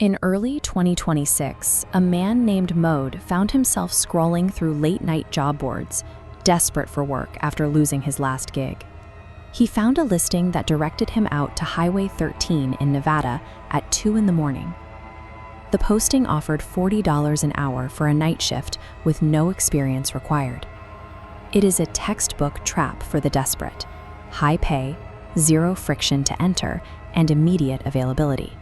In early 2026, a man named Mode found himself scrolling through late-night job boards, desperate for work after losing his last gig. He found a listing that directed him out to Highway 13 in Nevada at 2 in the morning. The posting offered $40 an hour for a night shift with no experience required. It is a textbook trap for the desperate: high pay, zero friction to enter, and immediate availability.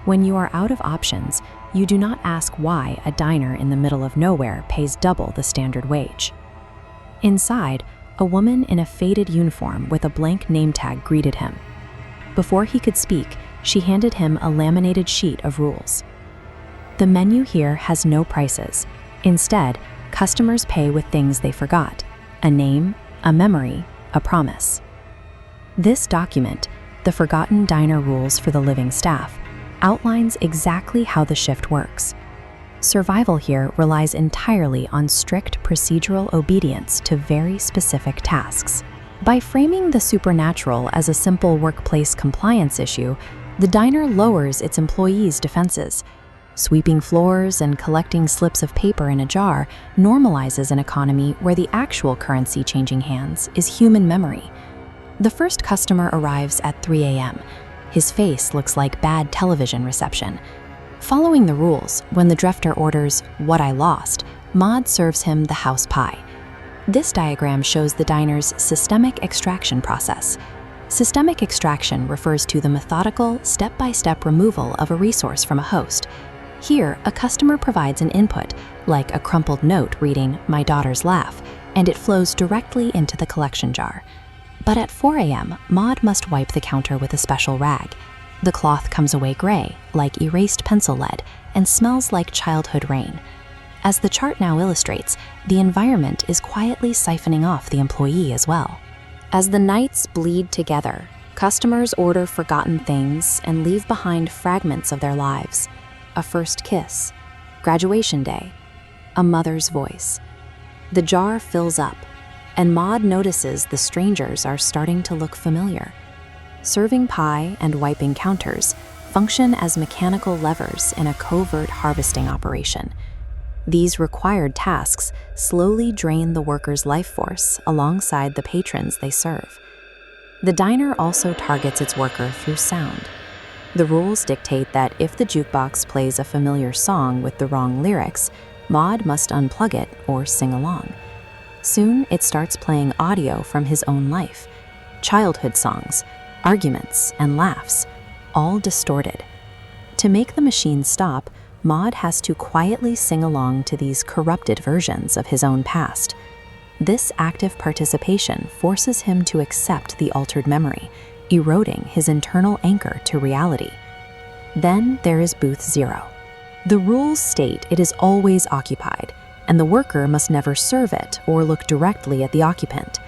When you are out of options, you do not ask why a diner in the middle of nowhere pays double the standard wage. Inside, a woman in a faded uniform with a blank name tag greeted him. Before he could speak, she handed him a laminated sheet of rules. The menu here has no prices. Instead, customers pay with things they forgot: a name, a memory, a promise. This document, the Forgotten Diner Rules for the Living Staff, outlines exactly how the shift works. Survival here relies entirely on strict procedural obedience to very specific tasks. By framing the supernatural as a simple workplace compliance issue, the diner lowers its employees' defenses. Sweeping floors and collecting slips of paper in a jar normalizes an economy where the actual currency changing hands is human memory. The first customer arrives at 3 a.m. His face looks like bad television reception. Following the rules, when the drifter orders "what I lost," Maud serves him the house pie. This diagram shows the diner's systemic extraction process. Systemic extraction refers to the methodical, step-by-step removal of a resource from a host. Here, a customer provides an input, like a crumpled note reading "my daughter's laugh," and it flows directly into the collection jar. But at 4 a.m., Maud must wipe the counter with a special rag. The cloth comes away gray, like erased pencil lead, and smells like childhood rain. As the chart now illustrates, the environment is quietly siphoning off the employee as well. As the nights bleed together, customers order forgotten things and leave behind fragments of their lives: a first kiss, graduation day, a mother's voice. The jar fills up, and Maud notices the strangers are starting to look familiar. Serving pie and wiping counters function as mechanical levers in a covert harvesting operation. These required tasks slowly drain the workers' life force alongside the patrons they serve. The diner also targets its worker through sound. The rules dictate that if the jukebox plays a familiar song with the wrong lyrics, Maud must unplug it or sing along. Soon, it starts playing audio from his own life: childhood songs, arguments, and laughs, all distorted. To make the machine stop, Maud has to quietly sing along to these corrupted versions of his own past. This active participation forces him to accept the altered memory, eroding his internal anchor to reality. Then there is Booth 0. The rules state it is always occupied, and the worker must never serve it or look directly at the occupant.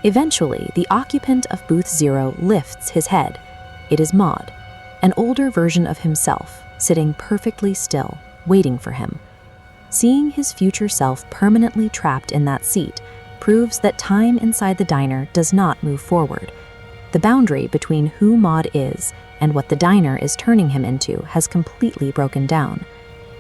Eventually, the occupant of Booth 0 lifts his head. It is Maud, an older version of himself, sitting perfectly still, waiting for him. Seeing his future self permanently trapped in that seat proves that time inside the diner does not move forward. The boundary between who Maud is and what the diner is turning him into has completely broken down.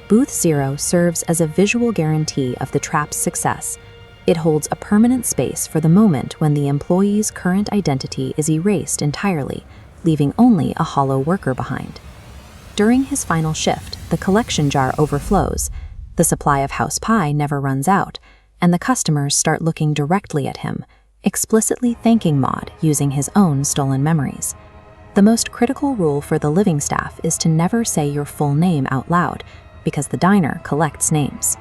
Booth 0 serves as a visual guarantee of the trap's success. It holds a permanent space for the moment when the employee's current identity is erased entirely, leaving only a hollow worker behind. During his final shift, the collection jar overflows. The supply of house pie never runs out, and the customers start looking directly at him, explicitly thanking Maud using his own stolen memories. The most critical rule for the living staff is to never say your full name out loud, because the diner collects names.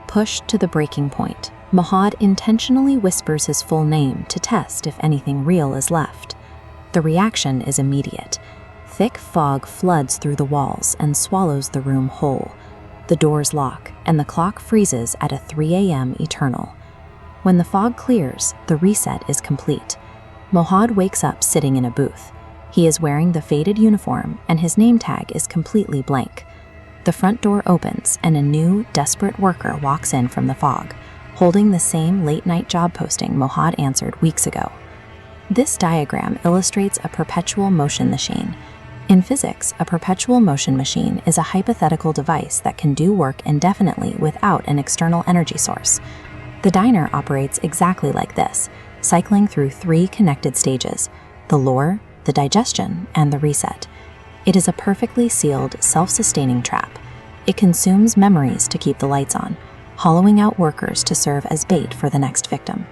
Pushed to the breaking point, Maud intentionally whispers his full name to test if anything real is left. The reaction is immediate. Thick fog floods through the walls and swallows the room whole. The doors lock, and the clock freezes at a 3 a.m. eternal. When the fog clears, the reset is complete. Maud wakes up sitting in a booth. He is wearing the faded uniform, and his name tag is completely blank. The front door opens, and a new, desperate worker walks in from the fog, holding the same late-night job posting Maud answered weeks ago. This diagram illustrates a perpetual motion machine. In physics, a perpetual motion machine is a hypothetical device that can do work indefinitely without an external energy source. The diner operates exactly like this, cycling through 3 connected stages: the lure, the digestion, and the reset. It is a perfectly sealed, self-sustaining trap. It consumes memories to keep the lights on, hollowing out workers to serve as bait for the next victim.